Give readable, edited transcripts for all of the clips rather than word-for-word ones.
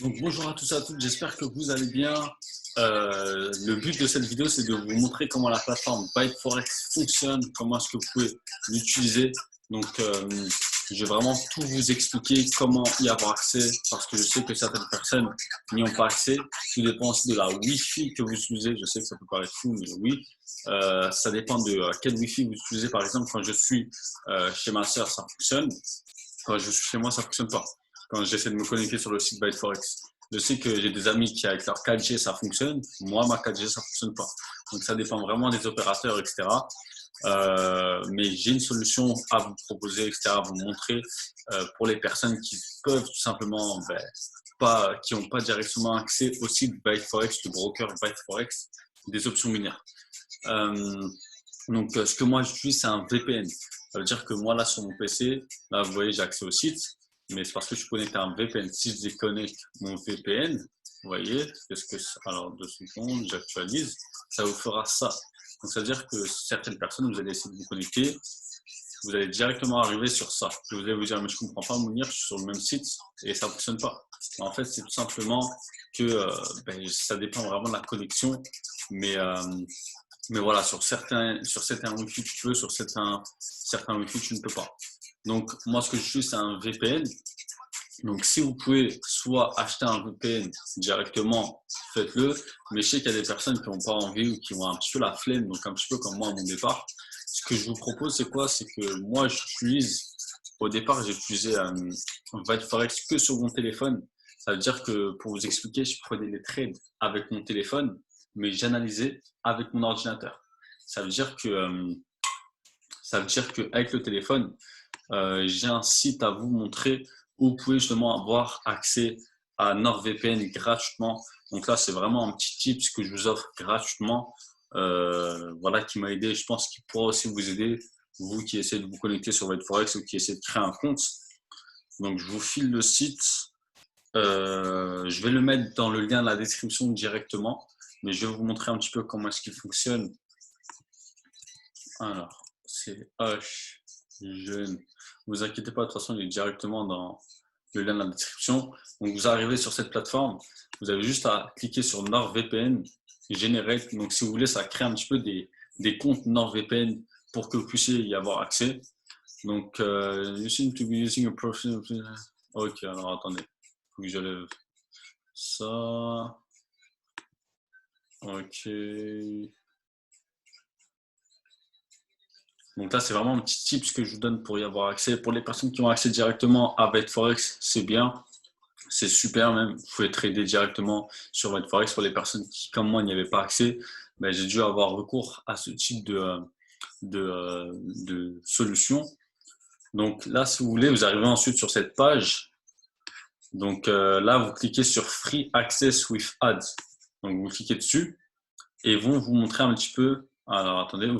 Donc bonjour à tous et à toutes, j'espère que vous allez bien. Le but de cette vidéo, c'est de vous montrer comment la plateforme ByteForex fonctionne, comment est-ce que vous pouvez l'utiliser. Donc je vais vraiment tout vous expliquer comment y avoir accès, parce que je sais que certaines personnes n'y ont pas accès. Tout dépend aussi de la Wi-Fi que vous utilisez. Je sais que ça peut paraître fou, mais oui, ça dépend de quel Wi-Fi vous utilisez. Par exemple, quand je suis chez ma sœur, ça fonctionne. Quand je suis chez moi, ça fonctionne pas. Quand j'essaie de me connecter sur le site ByteForex, je sais que j'ai des amis qui, avec leur 4G, ça fonctionne. Moi, ma 4G, ça fonctionne pas. Donc, ça dépend vraiment des opérateurs, etc. Mais j'ai une solution à vous proposer, etc., à vous montrer pour les personnes qui peuvent tout simplement, pas, qui n'ont pas directement accès au site ByteForex, du broker ByteForex, des options minières. Euh, ce que moi j'utilise, c'est un VPN. Ça veut dire que moi, là, sur mon PC, là, vous voyez, j'ai accès au site, mais c'est parce que je suis connecté à un VPN. Si je déconnecte mon VPN, vous voyez, qu'est-ce que alors 2 secondes, j'actualise, ça vous fera ça. Donc, ça veut dire que certaines personnes, vous allez essayer de vous connecter, vous allez directement arriver sur ça. Vous allez vous dire, mais je comprends pas, Mounir, je suis sur le même site et ça fonctionne pas. En fait, c'est tout simplement que ça dépend vraiment de la connexion, mais mais voilà, sur certains Wi-Fi, tu peux, sur certains Wi-Fi, tu ne peux pas. Donc, moi, ce que je suis, c'est un VPN. Donc, si vous pouvez soit acheter un VPN directement, faites-le. Mais je sais qu'il y a des personnes qui n'ont pas envie ou qui ont un petit peu la flemme, donc un petit peu comme moi à mon départ. Ce que je vous propose, c'est quoi? C'est que moi, au départ, j'ai utilisé Forex que sur mon téléphone. Ça veut dire que, pour vous expliquer, je prenais les trades avec mon téléphone, mais j'analysais avec mon ordinateur. Ça veut dire que, euh, Ça veut dire qu'avec le téléphone, j'ai un site à vous montrer où vous pouvez justement avoir accès à NordVPN gratuitement. Donc là, c'est vraiment un petit tips que je vous offre gratuitement, voilà, qui m'a aidé. Je pense qu'il pourra aussi vous aider, vous qui essayez de vous connecter sur votre Forex ou qui essayez de créer un compte. Donc, je vous file le site. Je vais le mettre dans le lien de la description directement, mais je vais vous montrer un petit peu comment est-ce qu'il fonctionne. Alors, c'est H jeune. Vous inquiétez pas, de toute façon, il est directement dans le lien de la description. Donc, vous arrivez sur cette plateforme, vous avez juste à cliquer sur NordVPN, Generate. Donc, si vous voulez, ça crée un petit peu des comptes NordVPN pour que vous puissiez y avoir accès. Donc, you seem to be using a profile. Ok, alors attendez, il faut que je lève ça. Ok. Donc là, c'est vraiment un petit tips que je vous donne pour y avoir accès. Pour les personnes qui ont accès directement à ByteForex, c'est bien. C'est super même. Vous pouvez trader directement sur ByteForex. Pour les personnes qui, comme moi, n'y avaient pas accès, j'ai dû avoir recours à ce type de solution. Donc là, si vous voulez, vous arrivez ensuite sur cette page. Donc là, vous cliquez sur Free Access with Ads. Donc vous cliquez dessus et ils vont vous montrer un petit peu. Alors attendez, vous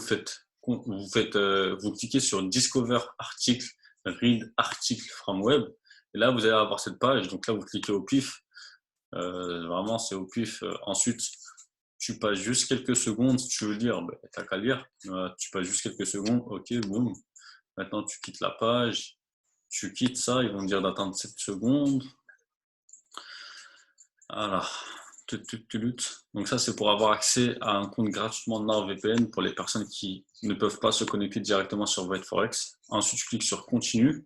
cliquez sur Discover Article, Read Article from Web. Et là, vous allez avoir cette page. Donc là, vous cliquez au pif. Vraiment, c'est au pif. Ensuite, tu passes juste quelques secondes. Si tu veux lire, t'as qu'à lire. Tu passes juste quelques secondes. Ok, boum. Maintenant, tu quittes la page. Tu quittes ça. Ils vont te dire d'attendre 7 secondes. Voilà. Donc ça, c'est pour avoir accès à un compte gratuitement de NordVPN pour les personnes qui ne peuvent pas se connecter directement sur ByteForex. Ensuite, tu cliques sur Continue.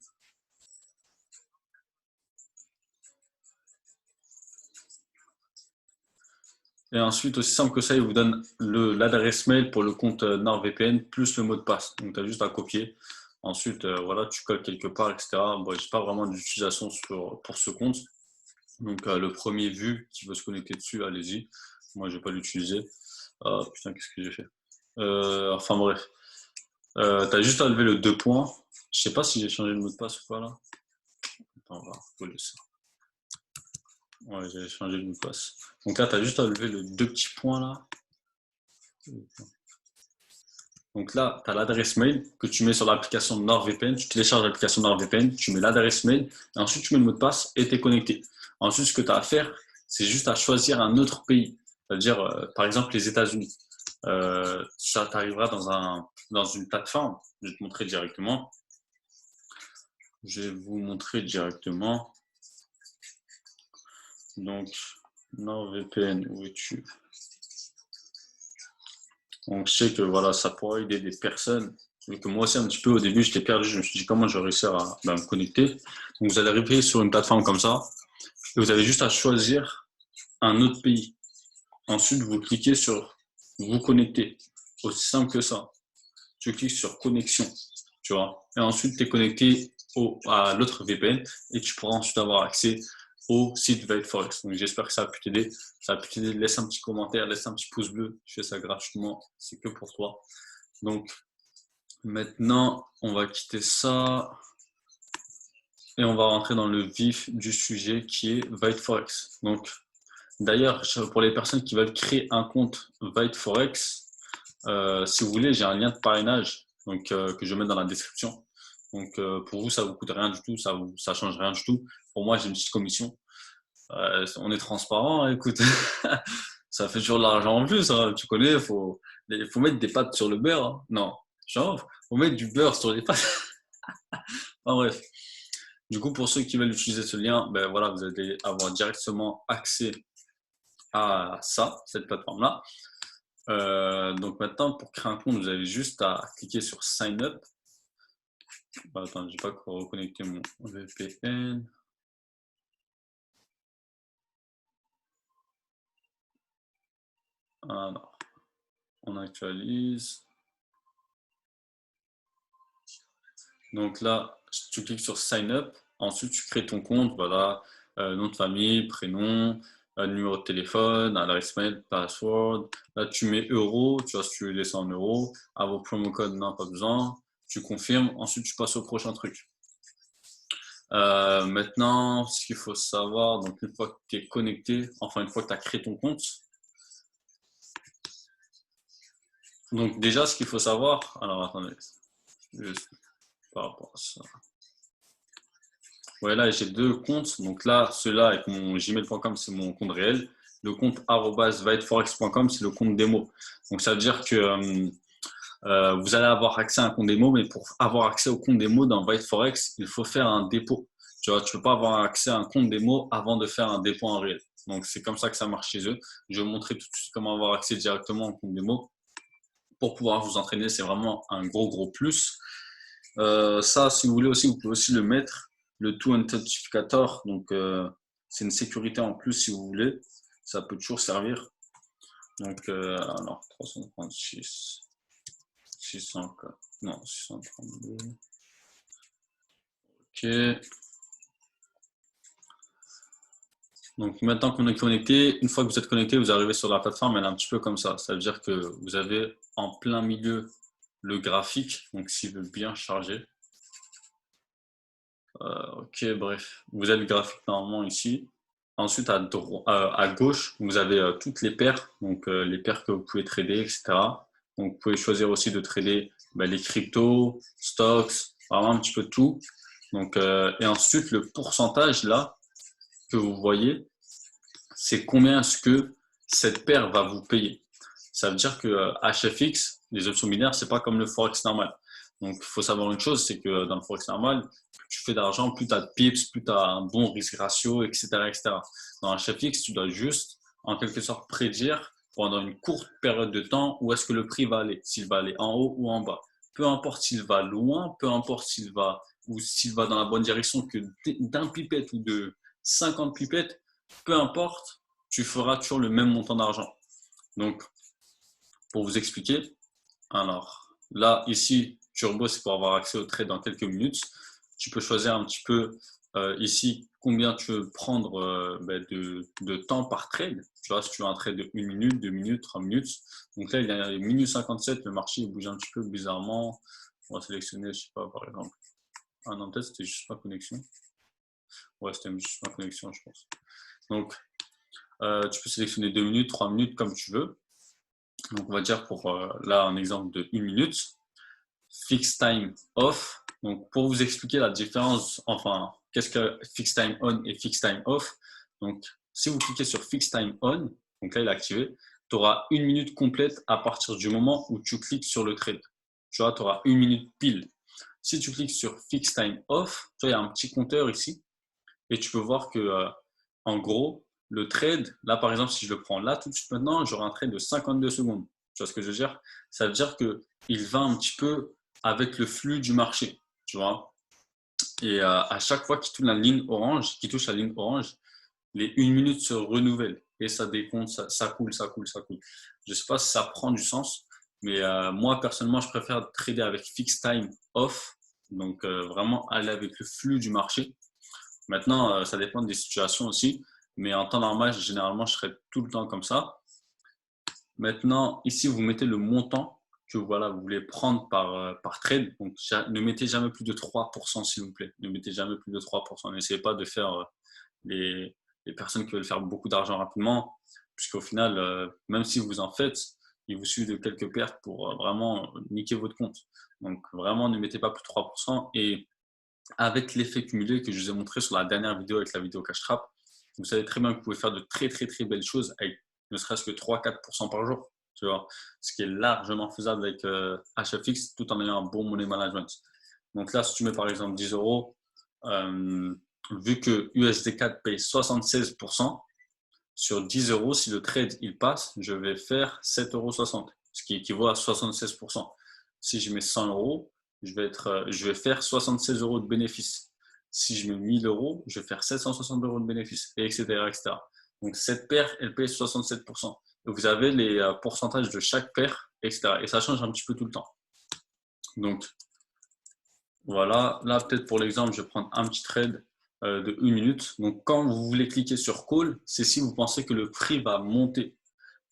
Et ensuite, aussi simple que ça, il vous donne l'adresse mail pour le compte NordVPN plus le mot de passe. Donc, tu as juste à copier. Ensuite, voilà, tu colles quelque part, etc. Bon, je n'ai pas vraiment d'utilisation pour ce compte. Donc, le premier vu qui veut se connecter dessus, allez-y. Moi, je ne vais pas l'utiliser. Putain, qu'est-ce que j'ai fait? Enfin bref. Tu as juste à lever le 2 points. Je sais pas si j'ai changé le mot de passe ou pas là. Attends, on va coller ça. Ouais, j'ai changé le mot de passe. Donc là, tu as juste à lever le 2 petits points là. Donc là, tu as l'adresse mail que tu mets sur l'application NordVPN. Tu télécharges l'application NordVPN, tu mets l'adresse mail, et ensuite tu mets le mot de passe et tu es connecté. Ensuite, ce que tu as à faire, c'est juste à choisir un autre pays. C'est-à-dire, par exemple, les États-Unis. Ça t'arrivera dans une plateforme. Je vais te montrer directement. Je vais vous montrer directement. Donc, NordVPN, où es-tu? Donc, je sais que voilà, ça pourrait aider des personnes. Et que moi aussi, un petit peu au début, j'étais perdu. Je me suis dit comment je vais réussir à me connecter. Donc, vous allez arriver sur une plateforme comme ça. Et vous avez juste à choisir un autre pays. Ensuite, vous cliquez sur vous connecter. Aussi simple que ça. Tu cliques sur connexion, tu vois. Et ensuite, tu es connecté à l'autre VPN et tu pourras ensuite avoir accès au site ViteForex. Donc, j'espère que ça a pu t'aider. Ça a pu t'aider. Laisse un petit commentaire, laisse un petit pouce bleu. Je fais ça gratuitement. C'est que pour toi. Donc, maintenant, on va quitter ça et on va rentrer dans le vif du sujet qui est ViteForex. Donc, d'ailleurs, pour les personnes qui veulent créer un compte ViteForex, si vous voulez, j'ai un lien de parrainage donc, que je mets dans la description. Donc, pour vous, ça ne vous coûte rien du tout, ça ne change rien du tout. Pour moi, j'ai une petite commission. On est transparent, hein, écoute. Ça fait toujours de l'argent en plus, hein, tu connais, faut mettre des pâtes sur le beurre. Hein. Non, genre, faut mettre du beurre sur les pâtes. Enfin, bref. Du coup, pour ceux qui veulent utiliser ce lien, ben voilà, vous allez avoir directement accès à ça, cette plateforme-là. Donc maintenant, pour créer un compte, vous avez juste à cliquer sur Sign Up. Attends, je n'ai pas reconnecté mon VPN. Alors, on actualise. Donc là, tu cliques sur Sign Up. Ensuite, tu crées ton compte. Voilà, nom de famille, prénom, numéro de téléphone, adresse mail, password. Là, tu mets euros. Tu vois, si tu veux laisser en euros. À vos promo code, non, pas besoin. Tu confirmes. Ensuite, tu passes au prochain truc. Maintenant, ce qu'il faut savoir, donc une fois que tu es connecté, enfin une fois que tu as créé ton compte, donc déjà ce qu'il faut savoir, alors attendez, juste par rapport à ça. Ouais, là j'ai deux comptes, donc là celui-là avec mon gmail.com c'est mon compte réel, le compte @viteforex.com c'est le compte démo. Donc ça veut dire que vous allez avoir accès à un compte démo, mais pour avoir accès au compte démo dans ViteForex, il faut faire un dépôt. Tu vois, tu peux pas avoir accès à un compte démo avant de faire un dépôt en réel. Donc, c'est comme ça que ça marche chez eux. Je vais vous montrer tout de suite comment avoir accès directement au compte démo. Pour pouvoir vous entraîner, c'est vraiment un gros plus. Ça, si vous voulez aussi, vous pouvez aussi le mettre, le Two Authenticator. Donc, c'est une sécurité en plus si vous voulez. Ça peut toujours servir. Donc, alors, 336. 604, non, 632. Ok. Donc maintenant qu'on est connecté, une fois que vous êtes connecté, vous arrivez sur la plateforme, elle est un petit peu comme ça. Ça veut dire que vous avez en plein milieu le graphique, donc s'il veut bien charger. Ok, bref, vous avez le graphique normalement ici. Ensuite, à gauche, vous avez toutes les paires, donc les paires que vous pouvez trader, etc. Donc vous pouvez choisir aussi de trader les cryptos, stocks, vraiment un petit peu de tout. Donc, et ensuite, le pourcentage là que vous voyez, c'est combien est-ce que cette paire va vous payer. Ça veut dire que HFX, les options binaires, c'est pas comme le Forex normal. Donc, il faut savoir une chose, c'est que dans le Forex normal, plus tu fais d'argent, plus tu as de pips, plus tu as un bon risque ratio, etc., etc. Dans HFX, tu dois juste, en quelque sorte, prédire pendant une courte période de temps où est-ce que le prix va aller, s'il va aller en haut ou en bas. Peu importe s'il va loin, peu importe s'il va ou s'il va dans la bonne direction que d'un pipette ou de 50 pipettes, peu importe, tu feras toujours le même montant d'argent. Donc, pour vous expliquer, alors là, ici, Turbo, c'est pour avoir accès au trade dans quelques minutes. Tu peux choisir un petit peu ici combien tu veux prendre de temps par trade. Tu vois, si tu veux un trade de 1 minute, 2 minutes, 3 minutes. Donc là, il y a minute 57, le marché bouge un petit peu bizarrement. On va sélectionner, je sais pas, par exemple. Ah non, peut-être c'était juste ma connexion. Ouais, c'était juste ma connexion, je pense. Donc, tu peux sélectionner 2 minutes, 3 minutes, comme tu veux. Donc, on va dire pour là un exemple de 1 minute. Fixed time off. Donc, pour vous expliquer la différence, enfin, qu'est-ce que fixed time on et fixed time off. Donc, si vous cliquez sur fixed time on, donc là il est activé, tu auras 1 minute complète à partir du moment où tu cliques sur le trade. Tu vois, tu auras 1 minute pile. Si tu cliques sur fixed time off, tu vois, il y a un petit compteur ici et tu peux voir que en gros, le trade, là par exemple, si je le prends là tout de suite maintenant, j'aurai un trade de 52 secondes. Tu vois ce que je veux dire? Ça veut dire qu'il va un petit peu avec le flux du marché, tu vois. Et à chaque fois qu'il touche la ligne orange, les 1 minute se renouvellent et ça décompte, ça coule, ça coule, ça coule. Je ne sais pas si ça prend du sens, mais moi personnellement, je préfère trader avec fixed time off, donc vraiment aller avec le flux du marché. Maintenant, ça dépend des situations aussi, mais en temps normal, généralement, je serai tout le temps comme ça. Maintenant, ici, vous mettez le montant que voilà, vous voulez prendre par trade. Donc, ne mettez jamais plus de 3%, s'il vous plaît. Ne mettez jamais plus de 3%. N'essayez pas de faire les, les personnes qui veulent faire beaucoup d'argent rapidement, puisqu'au final, même si vous en faites, il vous suffit de quelques pertes pour vraiment niquer votre compte. Donc, vraiment, ne mettez pas plus de 3%. Et avec l'effet cumulé que je vous ai montré sur la dernière vidéo avec la vidéo Cash Trap, vous savez très bien que vous pouvez faire de très, très, très belles choses avec ne serait-ce que 3-4% par jour, tu vois, ce qui est largement faisable avec HFX tout en ayant un bon money management. Donc là, si tu mets par exemple 10 euros, vu que USD4 paye 76%, sur 10 euros, si le trade il passe, je vais faire 7,60 euros, ce qui équivaut à 76%. Si je mets 100 euros, je vais faire 76 euros de bénéfice. Si je mets 1000 euros, je vais faire 760 euros de bénéfice, et etc., etc. Donc cette paire, elle paye 67%. Et vous avez les pourcentages de chaque paire, etc. Et ça change un petit peu tout le temps. Donc voilà, là peut-être pour l'exemple, je vais prendre un petit trade de 1 minute. Donc quand vous voulez cliquer sur call, c'est si vous pensez que le prix va monter.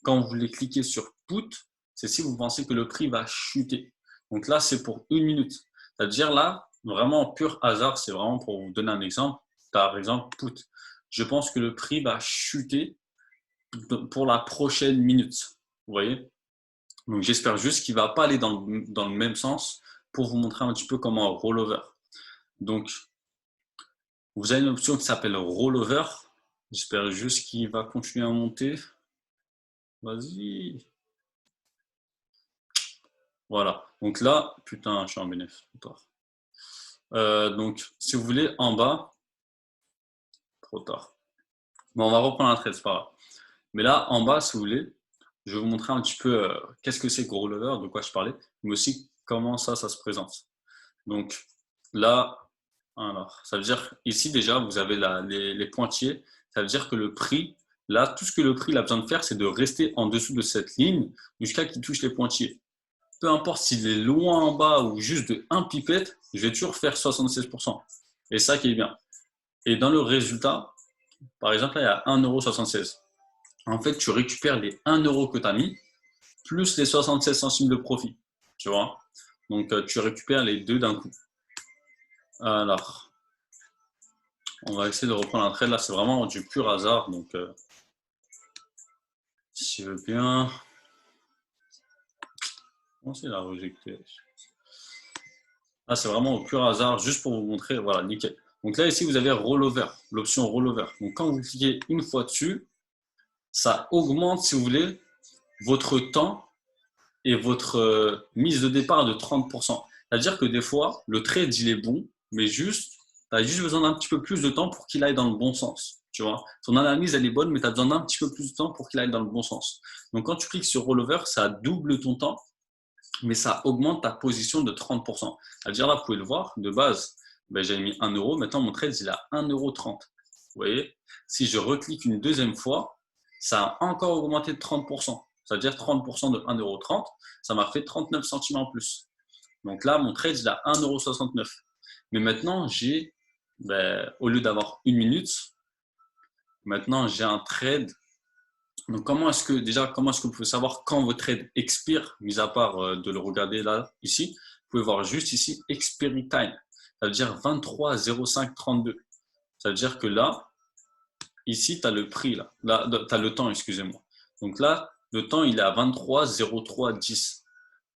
Quand vous voulez cliquer sur put, c'est si vous pensez que le prix va chuter. Donc là, c'est pour 1 minute. C'est-à-dire là, vraiment pur hasard, c'est vraiment pour vous donner un exemple. Par exemple, put. Je pense que le prix va chuter pour la prochaine minute. Vous voyez? Donc j'espère juste qu'il ne va pas aller dans le même sens pour vous montrer un petit peu comment rollover. Donc, vous avez une option qui s'appelle rollover. J'espère juste qu'il va continuer à monter. Vas-y. Voilà. Donc là, putain, je suis en bénéfice. Donc, si vous voulez, en bas, trop tard. Bon, on va reprendre la trade, c'est pas grave. Mais là, en bas, si vous voulez, je vais vous montrer un petit peu qu'est-ce que c'est que rollover, de quoi je parlais, mais aussi comment ça se présente. Donc là, alors, ça veut dire, ici déjà, vous avez les pointillés. Ça veut dire que le prix, là, tout ce que le prix a besoin de faire, c'est de rester en dessous de cette ligne jusqu'à qu'il touche les pointillés. Peu importe s'il est loin en bas ou juste de 1 pipette, je vais toujours faire 76%. Et ça qui est bien. Et dans le résultat, par exemple, là, il y a 1,76 €. En fait, tu récupères les 1 euro que tu as mis, plus les 76 centimes de profit. Tu vois? Donc, tu récupères les deux d'un coup. Alors, on va essayer de reprendre un trade. Là, c'est vraiment du pur hasard. Donc, si je veux bien. On s'est la rejeté. Là, c'est vraiment au pur hasard, juste pour vous montrer. Voilà, nickel. Donc là, ici, vous avez rollover, l'option rollover. Donc, quand vous cliquez une fois dessus, ça augmente, si vous voulez, votre temps et votre mise de départ de 30%. C'est-à-dire que des fois, le trade, il est bon, mais juste, tu as juste besoin d'un petit peu plus de temps pour qu'il aille dans le bon sens. Tu vois, ton analyse, elle est bonne, mais tu as besoin d'un petit peu plus de temps pour qu'il aille dans le bon sens. Donc, quand tu cliques sur rollover, ça double ton temps, mais ça augmente ta position de 30%. C'est-à-dire là, vous pouvez le voir, de base, ben, j'avais mis 1 euro, maintenant mon trade, il a 1,30 €. Vous voyez, si je reclique une deuxième fois, ça a encore augmenté de 30%. C'est-à-dire 30% de 1,30 €, ça m'a fait 39 centimes en plus. Donc là, mon trade, il a 1,69 €. Mais maintenant, j'ai, ben, au lieu d'avoir 1 minute, maintenant j'ai un trade. Donc comment est-ce que vous pouvez savoir quand votre trade expire, mis à part de le regarder là, ici, vous pouvez voir juste ici, expiry time. Ça veut dire 23,0532. Ça veut dire que là, ici, tu as le prix, là tu as le temps, excusez-moi. Donc là, le temps, il est à 23,0310.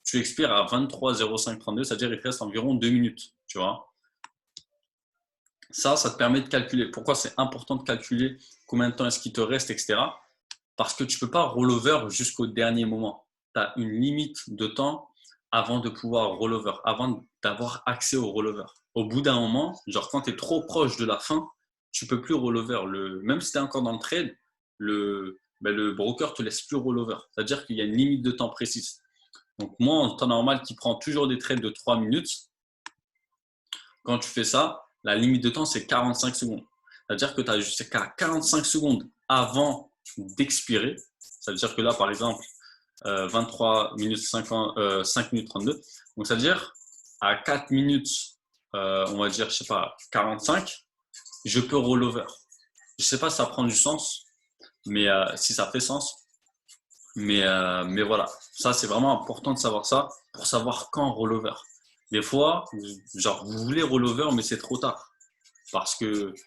Tu expires à 23,0532, c'est-à-dire qu'il te reste environ 2 minutes, tu vois. Ça te permet de calculer. Pourquoi c'est important de calculer combien de temps est-ce qu'il te reste, etc. Parce que tu ne peux pas rollover jusqu'au dernier moment. Tu as une limite de temps avant de pouvoir rollover, avant d'avoir accès au rollover. Au bout d'un moment, genre quand tu es trop proche de la fin, tu ne peux plus rollover. Même si tu es encore dans le trade, le broker te laisse plus rollover. C'est-à-dire qu'il y a une limite de temps précise. Donc, moi, en temps normal, qui prend toujours des trades de 3 minutes, quand tu fais ça, la limite de temps, c'est 45 secondes. C'est-à-dire que tu as jusqu'à 45 secondes avant d'expirer. C'est-à-dire que là, par exemple, 23 minutes 50, 5 minutes 32. Donc, c'est-à-dire à 4 minutes, on va dire, je sais pas, 45, je peux rollover. Je sais pas si ça prend du sens, mais si ça fait sens. Mais voilà, ça, c'est vraiment important de savoir ça pour savoir quand rollover. Des fois, genre, vous voulez rollover, mais c'est trop tard parce que tu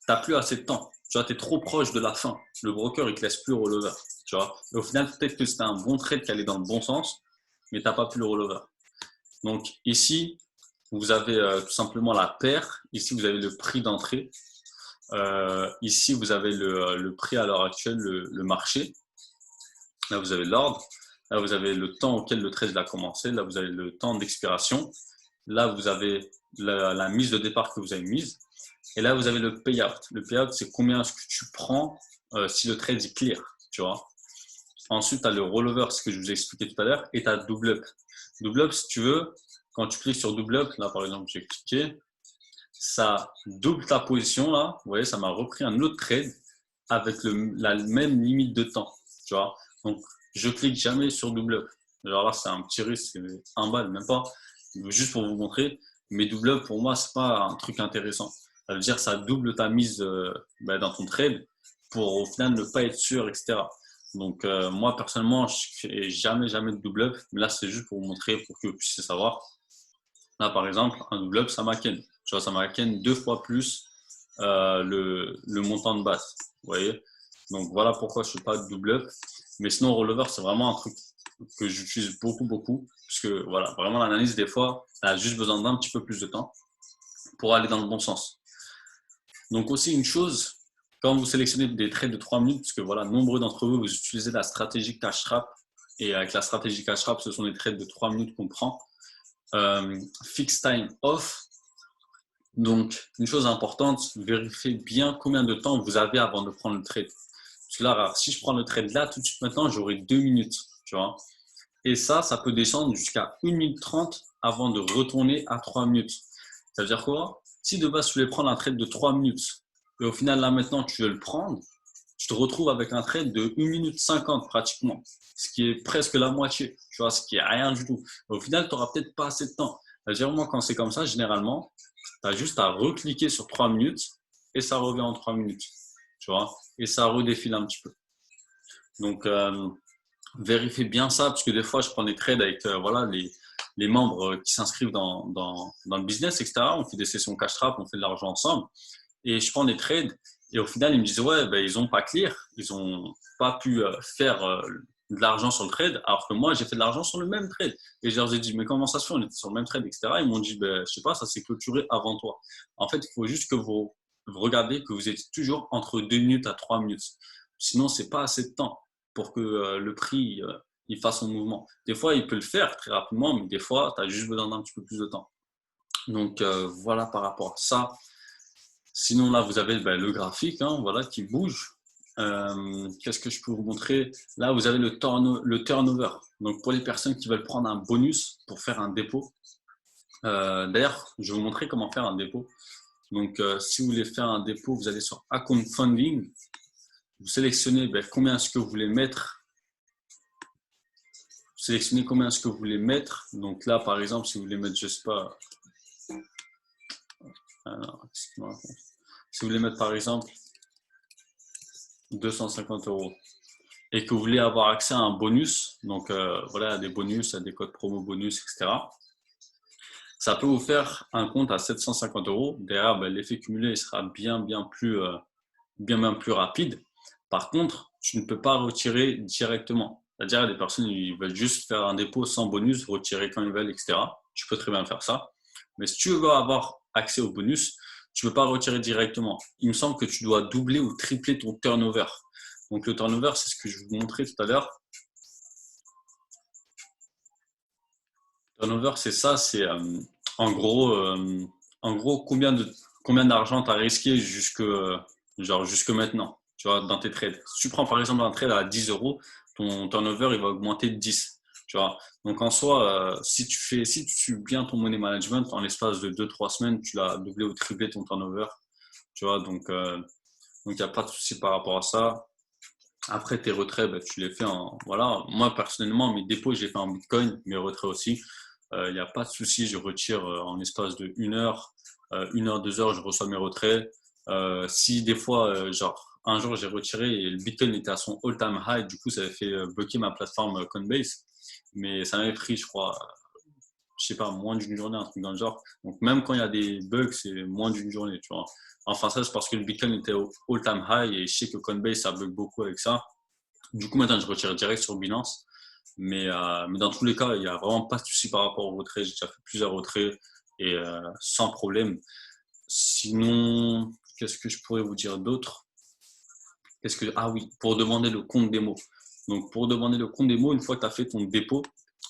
n'as plus assez de temps. Tu vois, tu es trop proche de la fin. Le broker, il te laisse plus rollover. Tu vois. Et au final, peut-être que c'était un bon trade qui allait dans le bon sens, mais tu n'as pas pu le rollover. Donc ici, vous avez tout simplement la paire. Ici, vous avez le prix d'entrée. Ici, vous avez le prix à l'heure actuelle, le marché. Là, vous avez l'ordre. Là, vous avez le temps auquel le trade a commencé. Là, vous avez le temps d'expiration. Là, vous avez la mise de départ que vous avez mise. Et là, vous avez le payout. Le payout, c'est combien est-ce que tu prends si le trade est clear, tu vois. Ensuite, tu as le rollover, ce que je vous ai expliqué tout à l'heure, et tu as double up. Double up, si tu veux, quand tu cliques sur double up, là, par exemple, j'ai cliqué, ça double ta position, là. Vous voyez, ça m'a repris un autre trade avec la même limite de temps, tu vois. Donc, je clique jamais sur double up. Alors là, c'est un petit risque, c'est un balle, même pas. Juste pour vous montrer. Mais double up, pour moi, c'est pas un truc intéressant. Ça veut dire que ça double ta mise dans ton trade pour au final ne pas être sûr, etc. Donc, moi, personnellement, je fais jamais de double up. Mais là, c'est juste pour vous montrer, pour que vous puissiez savoir. Là, par exemple, un double up, ça m'a ken. Tu vois, ça m'a ken 2 fois plus le montant de base. Vous voyez? Donc, voilà pourquoi je ne fais pas de double up. Mais sinon, rollover, c'est vraiment un truc que j'utilise beaucoup. Parce que, voilà, vraiment, l'analyse, des fois, elle a juste besoin d'un petit peu plus de temps pour aller dans le bon sens. Donc, aussi, une chose, quand vous sélectionnez des trades de 3 minutes, parce que, voilà, nombreux d'entre vous, vous utilisez la stratégie cash trap. Et avec la stratégie cash trap, ce sont des trades de 3 minutes qu'on prend. Fixed time off. Donc, une chose importante, vérifiez bien combien de temps vous avez avant de prendre le trade. Parce que là, si je prends le trade là, tout de suite maintenant, j'aurai 2 minutes, tu vois. Et ça peut descendre jusqu'à 1 minute 30 avant de retourner à 3 minutes. Ça veut dire quoi? Si de base, tu voulais prendre un trade de 3 minutes et au final, là maintenant, tu veux le prendre, tu te retrouves avec un trade de 1 minute 50 pratiquement, ce qui est presque la moitié, tu vois, ce qui est rien du tout. Et au final, tu n'auras peut-être pas assez de temps. C'est-à-dire, moi, quand c'est comme ça, généralement, tu as juste à recliquer sur 3 minutes et ça revient en 3 minutes, tu vois, et ça redéfile un petit peu. Donc, vérifiez bien ça, parce que des fois, je prends des trades avec voilà, les membres qui s'inscrivent dans le business, etc. On fait des sessions cash trap, on fait de l'argent ensemble. Et je prends des trades et au final, ils me disent, ouais, ben, ils n'ont pas clear, ils n'ont pas pu faire de l'argent sur le trade, alors que moi, j'ai fait de l'argent sur le même trade. Et je leur ai dit, mais comment ça se fait? On était sur le même trade, etc. Ils m'ont dit, ben, je sais pas, ça s'est clôturé avant toi. En fait, il faut juste que vous regardez que vous êtes toujours entre 2 minutes à 3 minutes. Sinon, c'est pas assez de temps pour que le prix il fasse son mouvement. Des fois, il peut le faire très rapidement, mais des fois, tu as juste besoin d'un petit peu plus de temps. Donc, voilà par rapport à ça. Sinon, là, vous avez le graphique voilà, qui bouge. Qu'est-ce que je peux vous montrer? Là, vous avez le turnover. Donc, pour les personnes qui veulent prendre un bonus pour faire un dépôt. D'ailleurs, je vais vous montrer comment faire un dépôt. Donc, si vous voulez faire un dépôt, vous allez sur Account Funding. Vous sélectionnez combien est-ce que vous voulez mettre. Vous sélectionnez combien est-ce que vous voulez mettre. Donc là, par exemple, si vous voulez mettre, je ne sais pas. Si vous voulez mettre, par exemple, 250 € et que vous voulez avoir accès à un bonus, donc voilà, à des bonus, à des codes promo bonus, etc. Ça peut vous faire un compte à 750 €. Derrière, l'effet cumulé sera bien plus rapide. Par contre, tu ne peux pas retirer directement. C'est-à-dire, il y a des personnes qui veulent juste faire un dépôt sans bonus, retirer quand ils veulent, etc. Tu peux très bien faire ça. Mais si tu veux avoir accès au bonus, tu ne peux pas retirer directement. Il me semble que tu dois doubler ou tripler ton turnover. Donc, le turnover, c'est ce que je vous montrais tout à l'heure. Turnover, c'est ça. C'est en gros combien d'argent tu as risqué jusque maintenant. tu vois, dans tes trades. Si tu prends par exemple un trade à 10 euros, ton turnover, il va augmenter de 10. Tu vois. Donc en soi, si tu suis bien ton money management, en l'espace de 2-3 semaines, tu l'as doublé ou triplé ton turnover. Tu vois, donc il n'y a pas de souci par rapport à ça. Après, tes retraits, ben, tu les fais en. Voilà, moi personnellement, mes dépôts, j'ai fait en Bitcoin, mes retraits aussi. Il n'y a pas de souci, je retire en l'espace de 1 heure, 1 heure, 2 heures, je reçois mes retraits. Si des fois, genre, un jour j'ai retiré et le Bitcoin était à son all-time high, du coup, ça avait fait bloquer ma plateforme Coinbase. Mais ça m'avait pris, je crois, je sais pas, moins d'une journée, un truc dans le genre. Donc même quand il y a des bugs, c'est moins d'une journée, tu vois. Enfin, ça, c'est parce que le Bitcoin était au all-time high et je sais que Coinbase, ça bug beaucoup avec ça. Du coup, maintenant, je retire direct sur Binance. Mais dans tous les cas, il n'y a vraiment pas de souci par rapport au retrait. J'ai déjà fait plusieurs retraits et sans problème. Sinon, qu'est-ce que je pourrais vous dire d'autre? Ah oui, pour demander le compte démo. Donc, pour demander le compte démo, une fois que tu as fait ton dépôt,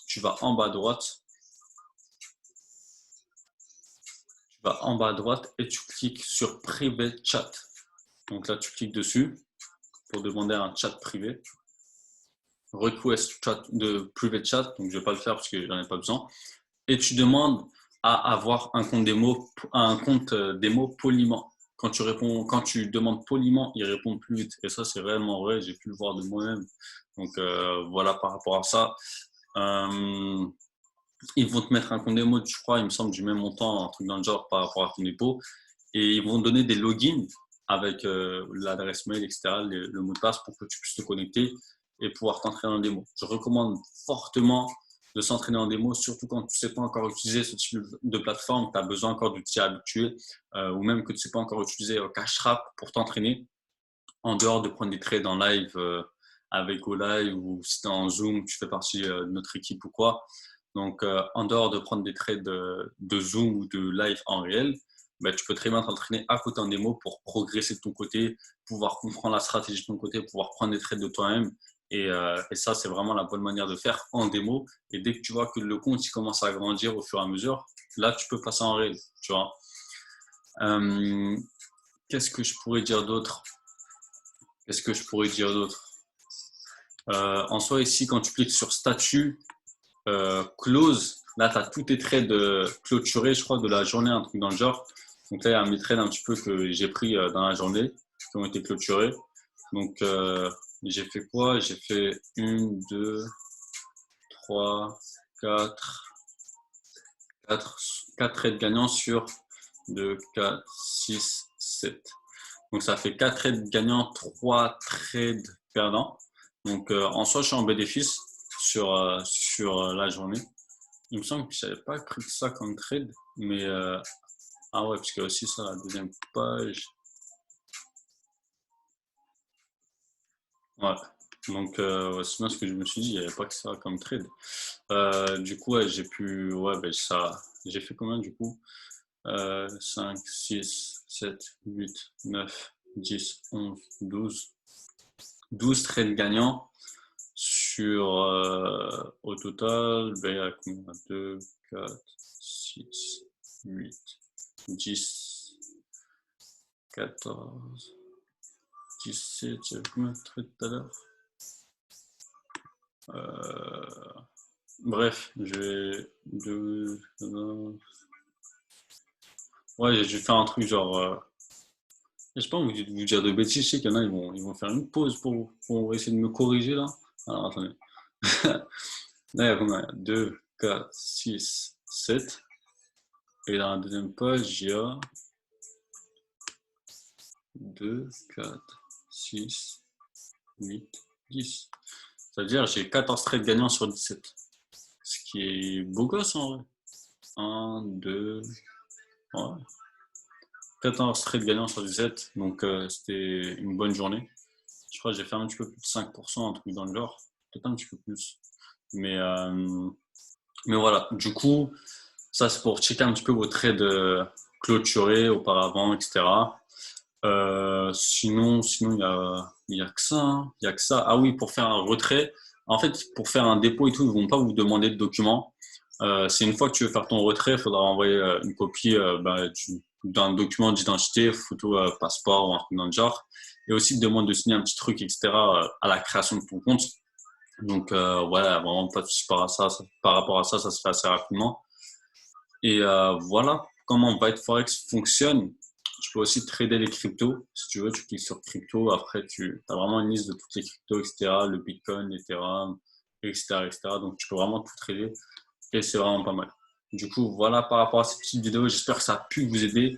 tu vas en bas à droite. Tu vas en bas à droite et tu cliques sur Private Chat. Donc là, tu cliques dessus pour demander un chat privé. Request chat de Private Chat. Donc, je ne vais pas le faire parce que j'en ai pas besoin. Et tu demandes à avoir un compte démo poliment. Quand tu demandes poliment, ils répondent plus vite. Et ça, c'est réellement vrai. J'ai pu le voir de moi-même. Donc voilà, par rapport à ça, ils vont te mettre un compte démo, je crois, il me semble, du même montant, un truc dans le genre par rapport à ton dépôt. Et ils vont donner des logins avec l'adresse mail, etc., le mot de passe pour que tu puisses te connecter et pouvoir t'entraîner en démo. Je recommande fortement de s'entraîner en démo, surtout quand tu ne sais pas encore utiliser ce type de plateforme, tu as besoin encore d'outils habitués ou même que tu ne sais pas encore utiliser CashRap pour t'entraîner en dehors de prendre des trades en live avec GoLive ou si tu es en Zoom, tu fais partie de notre équipe ou quoi. Donc, en dehors de prendre des trades de Zoom ou de live en réel, ben, tu peux très bien t'entraîner à côté en démo pour progresser de ton côté, pouvoir comprendre la stratégie de ton côté, pouvoir prendre des trades de toi-même. Et ça, c'est vraiment la bonne manière de faire en démo. Et dès que tu vois que le compte il commence à grandir au fur et à mesure, là, tu peux passer en réel. Tu vois. Qu'est-ce que je pourrais dire d'autre? En soi, ici, quand tu cliques sur statut, close, là, tu as tous tes trades clôturés, je crois, de la journée, un truc dans le genre. Donc là, il y a mes trades un petit peu que j'ai pris dans la journée, qui ont été clôturés. Donc, j'ai fait quoi? J'ai fait 1, 2, 3, 4 trades gagnants sur 2, 4, 6, 7. Donc, ça fait 4 trades gagnants, 3 trades perdants. Donc, en soi, je suis en bénéfice sur la journée. Il me semble que je n'avais pas pris ça comme trade, mais ah ouais, parce qu'il y a aussi ça, la deuxième page. Ouais, donc ouais, c'est bien ce que je me suis dit, il n'y avait pas que ça comme trade. Du coup, ouais, j'ai fait combien du coup? 5, 6, 7, 8, 9, 10, 11, 12. 12 trades gagnants sur, au total, ben, il y a combien? 2, 4, 6, 8, 10, 14, 17, j'avais combien de trades tout à l'heure? Bref, j'ai deux. Ouais, j'ai faire un truc genre. Je sais pas vous dire de bêtises, je sais qu'il y en a, ils vont faire une pause pour essayer de me corriger là. Alors attendez. Là, il y a combien? 2, 4, 6, 7. Et dans la deuxième page, il y a 2, 4, 6, 8, 10. C'est-à-dire j'ai 14 trades gagnants sur 17. Ce qui est beau gosse en vrai. 1, 2, ouais. 14 trades gagnants sur 17, donc c'était une bonne journée. Je crois que j'ai fait un petit peu plus de 5%, un truc dans le genre, peut-être un petit peu plus. Mais, euh, mais voilà, du coup, ça c'est pour checker un petit peu vos trades clôturés auparavant, etc. Sinon, il y a que ça. Hein. Il y a que ça. Ah oui, pour faire un retrait, en fait, pour faire un dépôt et tout, ils ne vont pas vous demander de documents. C'est une fois que tu veux faire ton retrait, il faudra envoyer une copie d'un document d'identité, photo, passeport ou un truc dans le genre. Et aussi, il te demande de signer un petit truc, etc. À la création de ton compte. Donc, voilà, vraiment pas de souci par rapport à ça, ça se fait assez rapidement. Et voilà comment Byte Forex fonctionne. Tu peux aussi trader les cryptos. Si tu veux, tu cliques sur crypto. Après, tu as vraiment une liste de toutes les cryptos, etc. Le Bitcoin, l'Ethereum, etc., etc. Donc, tu peux vraiment tout trader et c'est vraiment pas mal. Du coup, voilà par rapport à cette petite vidéo. J'espère que ça a pu vous aider.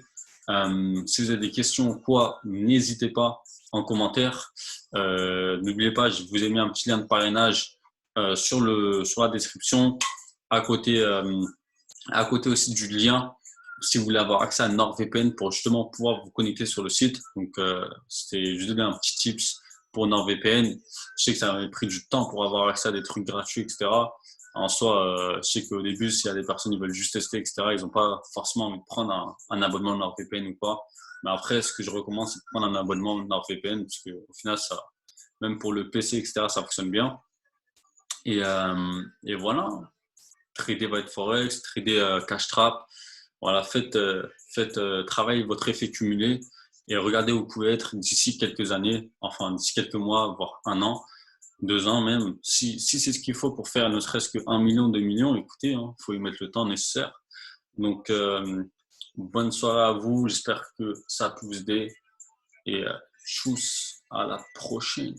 Si vous avez des questions ou quoi, n'hésitez pas en commentaire. N'oubliez pas, je vous ai mis un petit lien de parrainage sur la description. À côté, à côté aussi du lien, si vous voulez avoir accès à NordVPN pour justement pouvoir vous connecter sur le site. Donc, c'était juste donner un petit tips pour NordVPN. Je sais que ça avait pris du temps pour avoir accès à des trucs gratuits, etc. En soi, je sais qu'au début, s'il y a des personnes qui veulent juste tester, etc., ils n'ont pas forcément envie de prendre un abonnement NordVPN ou pas. Mais après, ce que je recommande, c'est de prendre un abonnement NordVPN parce qu'au final, ça, même pour le PC, etc., ça fonctionne bien. Et voilà, trader Byte Forex, trader Cash Trap. Voilà, travaillez votre effet cumulé et regardez où vous pouvez être d'ici quelques années, enfin d'ici quelques mois, voire un an, 2 ans même. Si c'est ce qu'il faut pour faire ne serait-ce que 1 million, 2 millions, écoutez, il faut y mettre le temps nécessaire. Donc, bonne soirée à vous. J'espère que ça a pu vous aider et tchuss, à la prochaine.